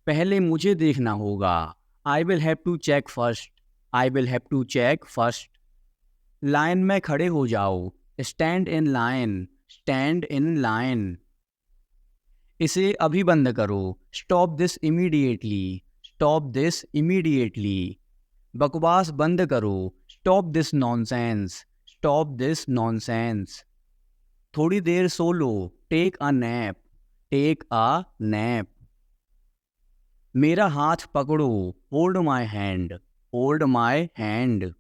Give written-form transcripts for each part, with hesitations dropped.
पहले मुझे देखना होगा। I will have to check first. I will have to check first. Line में खड़े हो जाओ। Stand in line. Stand in line. इसे अभी बंद करो। Stop this immediately. Stop this immediately. बकवास बंद करो। Stop this nonsense. Stop this nonsense. थोड़ी देर सो लो। Take a nap. Take a nap. मेरा हाथ पकड़ो। Hold my hand. Hold my hand.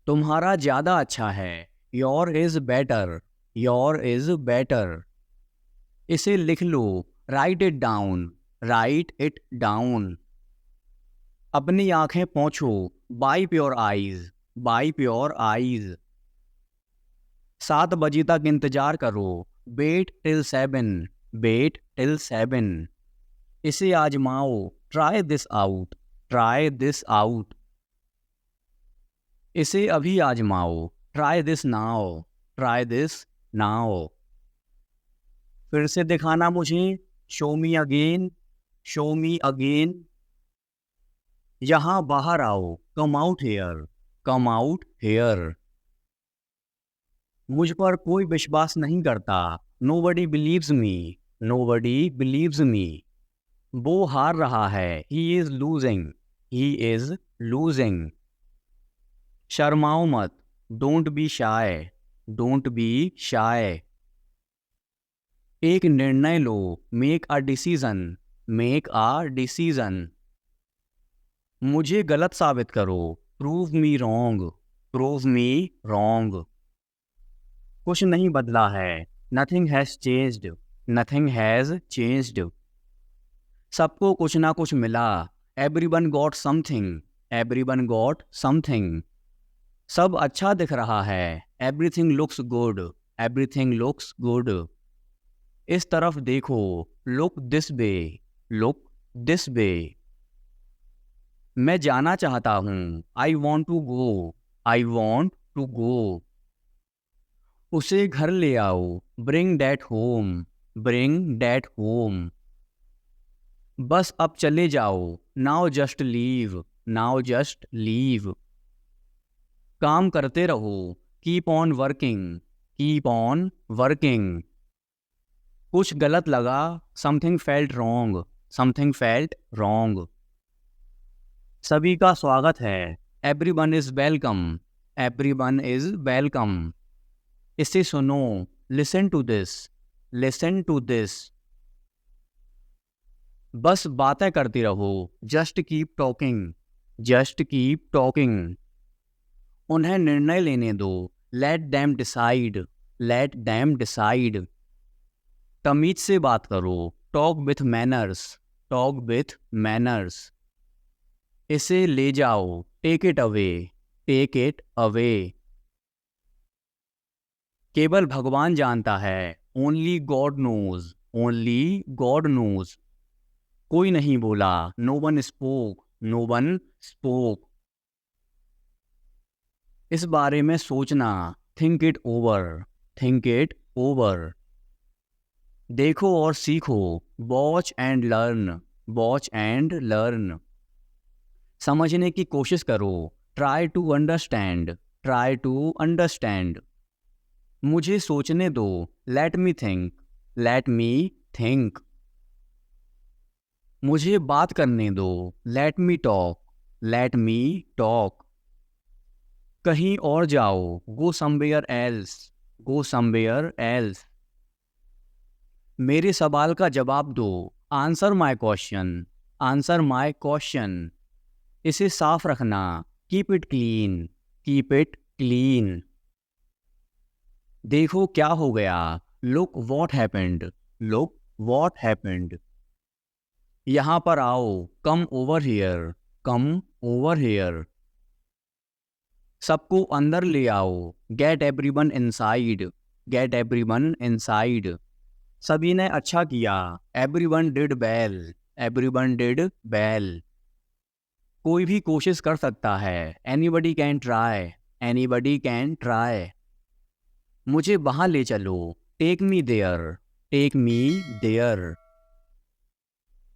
तुम्हारा ज्यादा अच्छा है। Your is better. Your is better. इसे लिख लो। Write it down. Write it down. अपनी आंखें पोंछो। Wipe your eyes. Wipe your eyes. 7 बजे तक इंतजार करो। Wait till 7। Wait till 7। इसे आजमाओ। Try this out. Try this out. इसे अभी आजमाओ। Try this now. Try this now. फिर से दिखाना मुझे। Show me again. Show me again. यहाँ बाहर आओ। Come out here. Come out hair. मुझ पर कोई विश्वास नहीं करता। Nobody believes me. Nobody believes me. वो हार रहा है। He is losing. He is losing. शर्माओ मत। Don't be shy. Don't be shy. एक निर्णय लो। Make a decision. Make a decision. मुझे गलत साबित करो। Prove me wrong. Prove me wrong. कुछ नहीं बदला है। Nothing has changed. Nothing has changed. सबको कुछ ना कुछ मिला। Everyone got something. Everyone got something. सब अच्छा दिख रहा है। Everything looks good. Everything looks good. इस तरफ देखो। Look this way. Look this way. मैं जाना चाहता हूँ। I want to go. I want to go. उसे घर ले आओ। Bring that home. Bring that home. बस अब चले जाओ। Now just leave. Now just leave. काम करते रहो। Keep on working. Keep on working. कुछ गलत लगा। Something felt wrong. Something felt wrong. सभी का स्वागत है। Everyone is welcome. Everyone is welcome. इसे सुनो। Listen to this. Listen to this. बस बातें करती रहो। Just keep talking. Just keep talking. उन्हें निर्णय लेने दो। Let them decide. Let them decide. तमीज से बात करो। Talk with manners. Talk with manners. इसे ले जाओ। Take it away. Take it away. केवल भगवान जानता है। Only God knows. Only God knows. कोई नहीं बोला। No one spoke. No one spoke. इस बारे में सोचना। Think it over. Think it over. देखो और सीखो। Watch and learn. Watch and learn. समझने की कोशिश करो। Try to understand. Try to understand. मुझे सोचने दो। Let me think. Let me think. मुझे बात करने दो। Let me talk. Let me talk. कहीं और जाओ। Go somewhere else. Go somewhere else. मेरे सवाल का जवाब दो। Answer my question. Answer my question. इसे साफ रखना। Keep it clean. Keep it clean. देखो क्या हो गया। Look what happened. Look what happened. यहाँ पर आओ। Come over here. Come over here. सबको अंदर ले आओ। Get everyone inside. Get everyone inside. सभी ने अच्छा किया। Everyone did well. Everyone did well. कोई भी कोशिश कर सकता है। Anybody can try. Anybody can try. मुझे वहां ले चलो। Take me there. Take me there.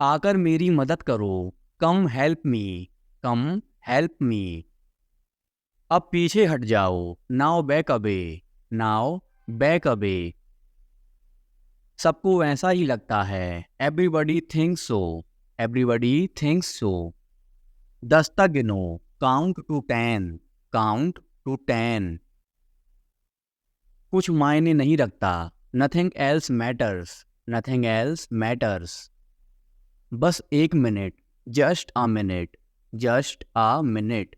आकर मेरी मदद करो, कम हेल्प मी, कम हेल्प मी। अब पीछे हट जाओ, now back away, now back away. सबको वैसा ही लगता है, एवरीबडी थिंक्स सो, एवरीबडी थिंक्स सो। 10 तक गिनो, काउंट टू 10, काउंट टू 10। कुछ मायने नहीं रखता, nothing else matters, nothing else matters. बस 1 minute, just a minute, just a minute.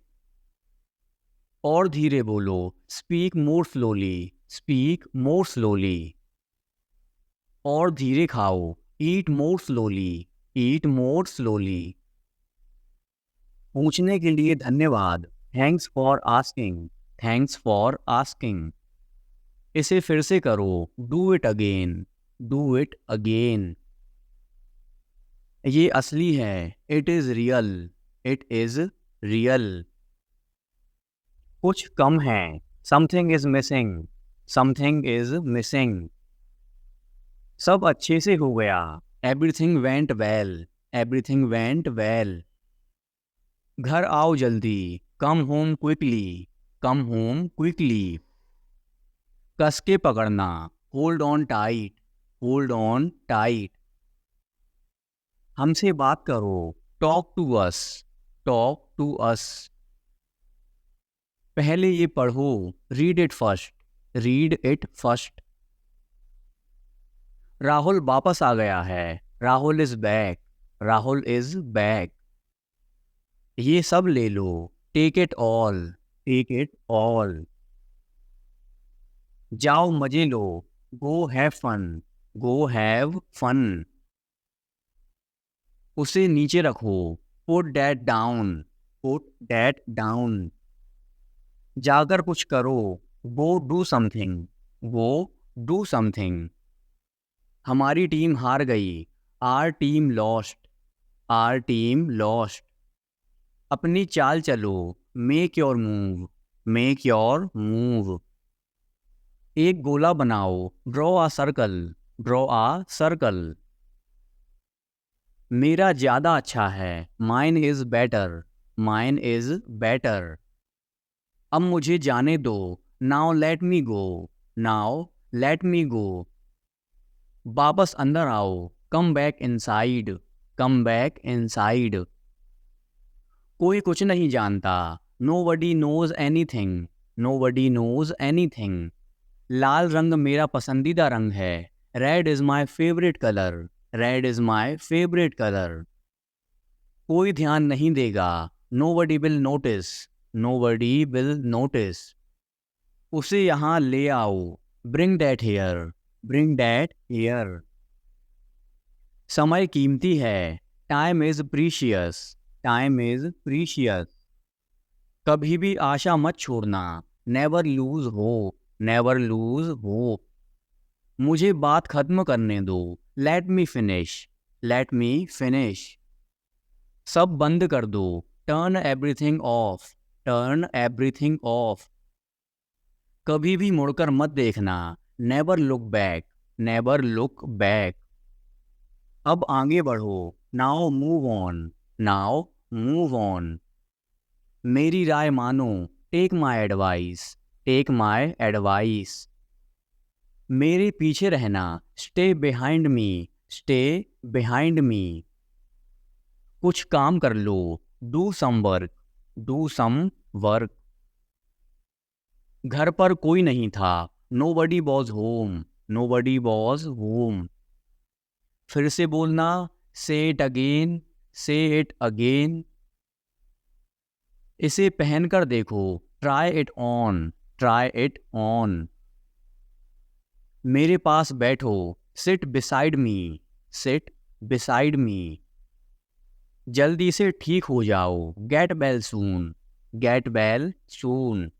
और धीरे बोलो, speak more slowly, speak more slowly. और धीरे खाओ, ईट मोर स्लोली, ईट मोर स्लोली। पूछने के लिए धन्यवाद, thanks for asking, thanks for asking. इसे फिर से करो, do it again, do it again. ये असली है, it is real, it is real. कुछ कम है, something is missing, something is missing. सब अच्छे से हो गया, everything went well, everything went well. घर आओ जल्दी, come home quickly, come home quickly. कस के पकड़ना, hold on tight, hold on tight. हमसे बात करो, talk to us, talk to us. पहले ये पढ़ो, read it first, read it first. Rahul वापस आ गया है, Rahul is back, Rahul is back. ये सब ले लो, take it all, take it all. जाओ मजे लो, go have fun, go have fun. उसे नीचे रखो, put that down, put that down. जाकर कुछ करो, go do something, go do something. हमारी टीम हार गई, our team lost, are team lost. अपनी चाल चलो, make your move, make your move. एक गोला बनाओ, draw a circle, draw a circle. मेरा ज़्यादा अच्छा है, mine is better, mine is better. अब मुझे जाने दो, now let me go, now let me go. वापस अंदर आओ, come back inside, come back inside. कोई कुछ नहीं जानता, nobody knows anything, nobody knows anything. लाल रंग मेरा पसंदीदा रंग है, red is my favourite colour, red is my favourite colour. कोई ध्यान नहीं देगा, nobody will notice, nobody will notice. उसे यहाँ ले आओ, bring that here, bring that here. समय कीमती है, time is precious, time is precious. कभी भी आशा मत छोड़ना, never lose hope, never lose hope. मुझे बात खत्म करने दो, let me finish, let me finish. सब बंद कर दो, turn everything of, turn everything of. कभी भी मुड़कर मत देखना, never look back, never look back. अब आगे बढ़ो, now move on, now move on. मेरी राय मानो, take my advice, take my advice. मेरे पीछे रहना, stay behind me, stay behind me. कुछ काम कर लो, do some work, do some work. घर पर कोई नहीं था, nobody was home, nobody was home. फिर से बोलना, say it again, say it again. इसे पहनकर देखो, try it on, try it on. मेरे पास बैठो, seat beside me, seat beside me. जल्दी से ठीक हो जाओ, get well soon, get well soon.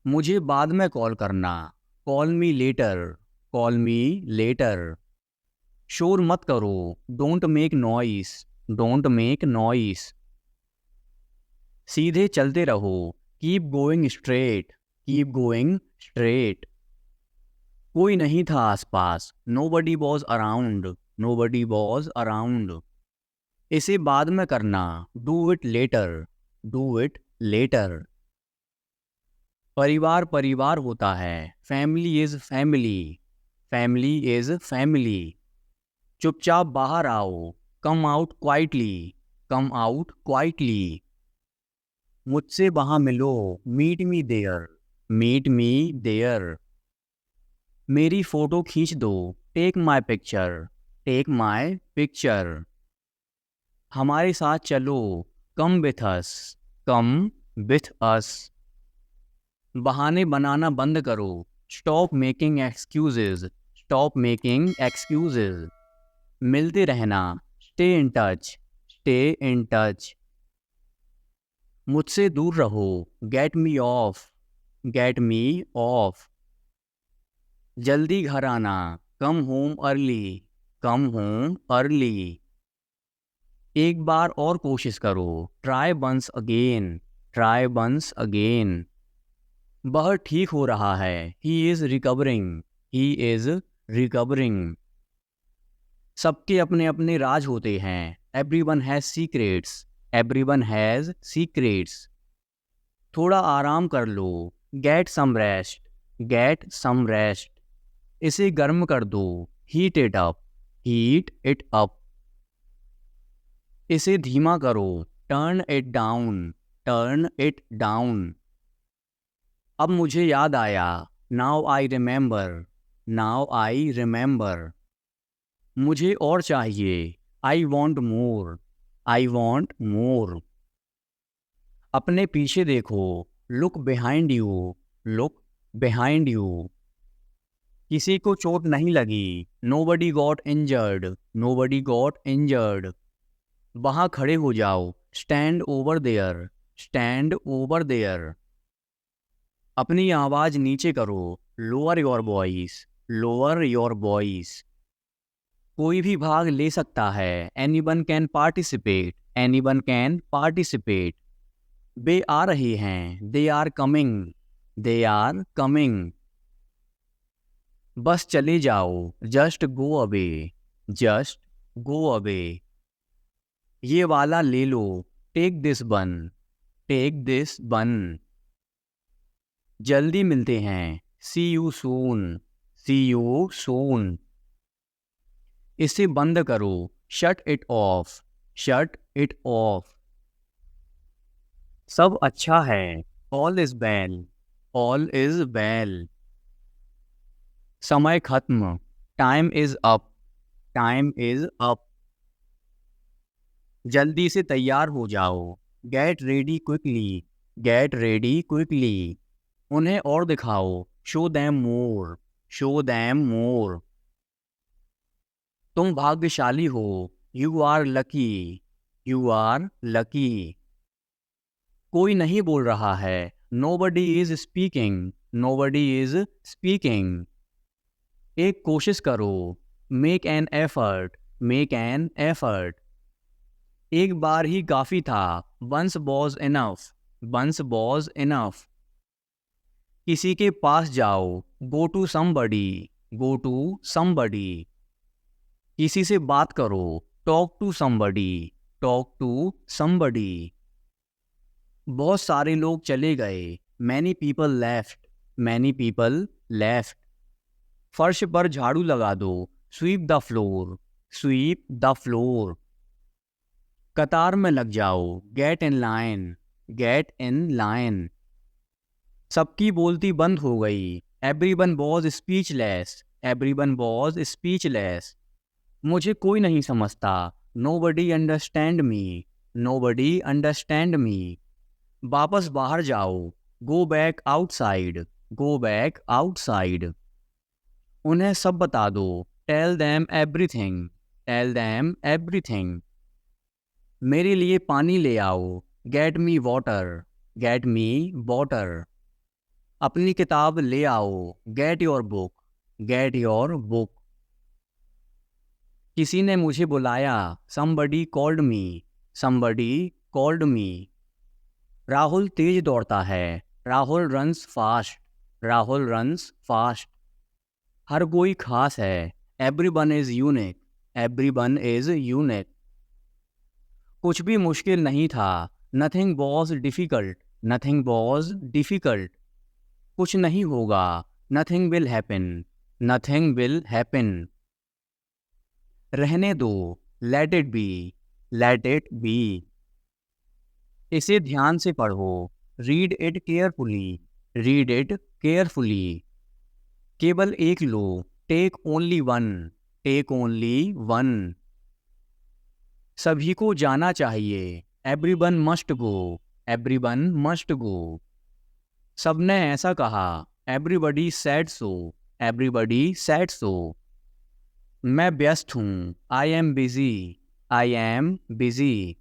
मुझे बाद में कॉल करना, call me later, call me later. शोर मत करो, don't make noise, don't make noise. सीधे चलते रहो, keep going straight, keep going straight. कोई नहीं था आसपास, nobody was around, nobody was around. इसे बाद में करना, do it later, do it later. परिवार परिवार होता है, family is family, family is family. चुपचाप बाहर आओ, come out quietly, come out quietly. मुझसे वहाँ मिलो, meet me there, meet me there. मेरी फ़ोटो खींच दो, take my picture, take my picture. हमारे साथ चलो, come with us, come with us. बहाने बनाना बंद करो, stop making excuses, stop making excuses. मिलते रहना, stay in touch, stay in touch. मुझसे दूर रहो, get me off, get me off. जल्दी घर आना, come home early, come home early. एक बार और कोशिश करो, try once again, try once again. वह ठीक हो रहा है, he is recovering, he is recovering. सबके अपने अपने राज होते हैं, everyone has secrets, everyone has secrets. थोड़ा आराम कर लो, get some rest, get some rest. इसे गर्म कर दो, heat it up, heat it up. इसे धीमा करो, turn it down, turn it down. अब मुझे याद आया, now I remember, now I remember. मुझे और चाहिए, I want more, I want more. अपने पीछे देखो, look behind you, look behind you. किसी को चोट नहीं लगी, nobody got injured, nobody got injured. वहाँ खड़े हो जाओ, stand over there, stand over there. अपनी आवाज़ नीचे करो, lower your voice, lower your voice. कोई भी भाग ले सकता है, anyone can participate, anyone can participate. वे आ रहे हैं, they are coming, they are coming. बस चले जाओ, just go away, just go away. ये वाला ले लो, take this one, take this one. जल्दी मिलते हैं, सी you soon, C you soon. इसे बंद करो, shut it off, shut it off. सब अच्छा है, all is well, all is well. समय खत्म, time is up, time is up. जल्दी से तैयार हो जाओ, get ready quickly, get ready quickly. उन्हें और दिखाओ, show them more, show them more. तुम भाग्यशाली हो, you are lucky, you are lucky. कोई नहीं बोल रहा है, nobody is speaking, nobody is speaking. एक कोशिश करो, make an effort, make an effort. एक बार ही काफ़ी था, once was enough, once was enough. किसी के पास जाओ, go to somebody, go to somebody. किसी से बात करो, talk to somebody, talk to somebody. बहुत सारे लोग चले गए, many people left, many people left. फर्श पर झाड़ू लगा दो, sweep the floor, sweep the floor. कतार में लग जाओ, get in line, get in line. सबकी बोलती बंद हो गई, everyone was speechless, everyone was speechless. मुझे कोई नहीं समझता, nobody understand me, nobody understand me. वापस बाहर जाओ, go back outside, go back outside. उन्हें सब बता दो, tell them everything, tell them everything. मेरे लिए पानी ले आओ, get me water, get me water. अपनी किताब ले आओ, get your book, get your book. किसी ने मुझे बुलाया, somebody called me, somebody called me. Rahul तेज दौड़ता है, Rahul runs fast, Rahul runs fast. हर कोई खास है, everyone is unique, everyone is unique. कुछ भी मुश्किल नहीं था, nothing was difficult, nothing was difficult. कुछ नहीं होगा, nothing will happen, nothing will happen. रहने दो, let it be, let it be. इसे ध्यान से पढ़ो, read it carefully, read it carefully. केवल एक लो, take only one, take only one. सभी को जाना चाहिए, everyone must go, everyone must go. सबने ऐसा कहा, everybody said so, everybody said so. मैं व्यस्त हूँ, I am busy, I am busy.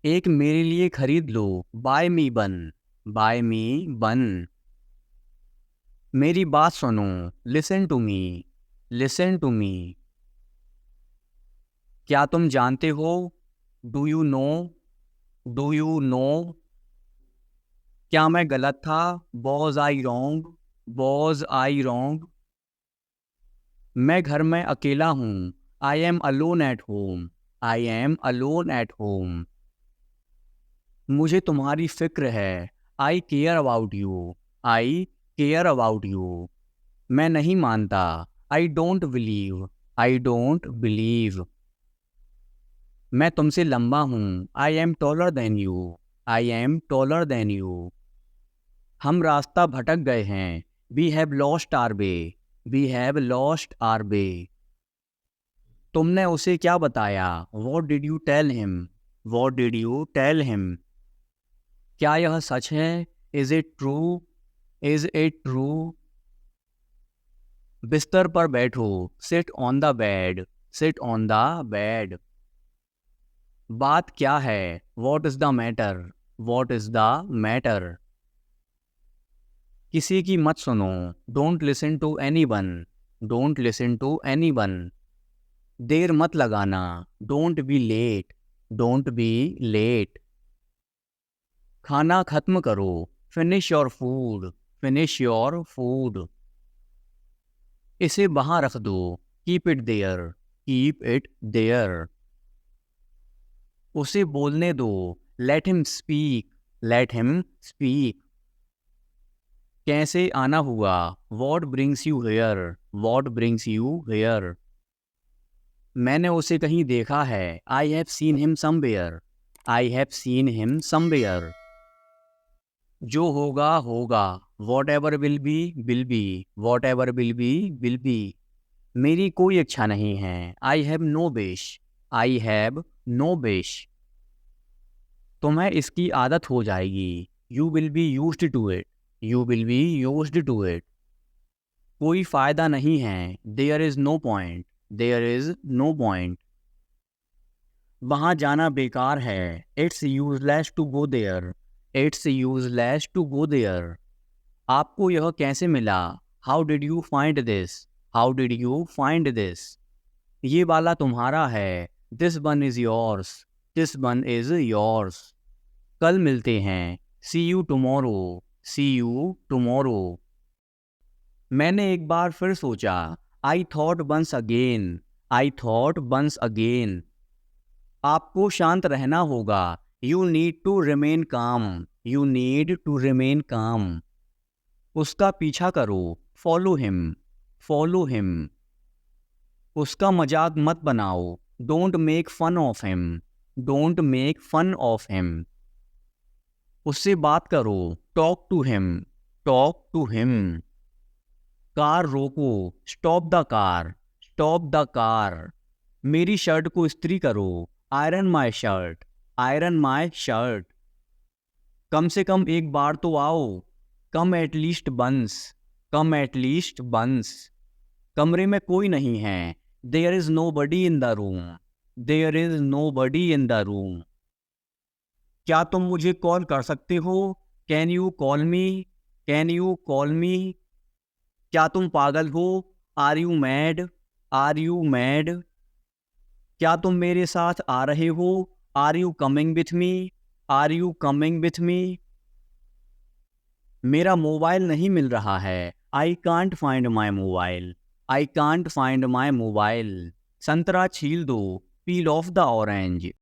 एक मेरे लिए खरीद लो, buy me one, buy me one. मेरी बात सुनो, listen to me, listen to me. क्या तुम जानते हो, do you know, do you know. क्या मैं गलत था, was I wrong, was I wrong. मैं घर में अकेला हूँ, I am alone at home, I am alone at home. मुझे तुम्हारी फिक्र है, I care about you, I care about you. मैं नहीं मानता, I don't believe, I don't believe. मैं तुमसे लंबा हूँ, I am taller than you, I am taller than you. हम रास्ता भटक गए हैं, we have lost our way, we have lost our way. तुमने उसे क्या बताया, what did you tell him, what did you tell him. क्या यह सच है, is it true, is it true. बिस्तर पर बैठो, sit on the bed, sit on the bed. बात क्या है, what is the matter, what is the matter. किसी की मत सुनो, don't listen to anyone, don't listen to anyone. देर मत लगाना, don't be late, don't be late. खाना खत्म करो, finish your food, finish your food. इसे वहाँ रख दो, keep it there, keep it there. उसे बोलने दो, let him speak, let him speak. कैसे आना हुआ, what brings you here, what brings you here. मैंने उसे कहीं देखा है, I have seen him somewhere, I have seen him somewhere. जो होगा होगा, whatever will be will be, whatever will be will be. मेरी कोई इच्छा नहीं है, I have no wish, I have no wish. तुम्हें इसकी आदत हो जाएगी, you will be used to it, you will be used to it. कोई फ़ायदा नहीं है, there is no point, there is no point. वहाँ जाना बेकार है, it's useless to go there, it's useless to go there. आपको यह कैसे मिला, how did you find this, how did you find this. ये वाला तुम्हारा है, this one is yours, this one is yours. कल मिलते हैं, see you tomorrow, see you tomorrow. मैंने एक बार फिर सोचा, I thought once again, I thought once again. आपको शांत रहना होगा, you need to remain calm, you need to remain calm. उसका पीछा करो, follow him, follow him. उसका मजाक मत बनाओ, don't make fun of him, don't make fun of him. उससे बात करो, talk to him, talk to him. Car रोको, stop the car, stop the car. मेरी शर्ट को इस्त्री करो, iron my shirt, iron my shirt. कम से कम एक बार तो आओ, come at least once, come at least once. कमरे में कोई नहीं है, there is nobody in the room, there is nobody in the room. क्या तुम मुझे कॉल कर सकते हो, can you call me, can you call me. क्या तुम पागल हो, are you mad, are you mad. क्या तुम मेरे साथ आ रहे हो, are you coming with me, are you coming with me. मेरा मोबाइल नहीं मिल रहा है, I can't find my mobile, I can't find my mobile. संतरा छील दो, peel off the orange.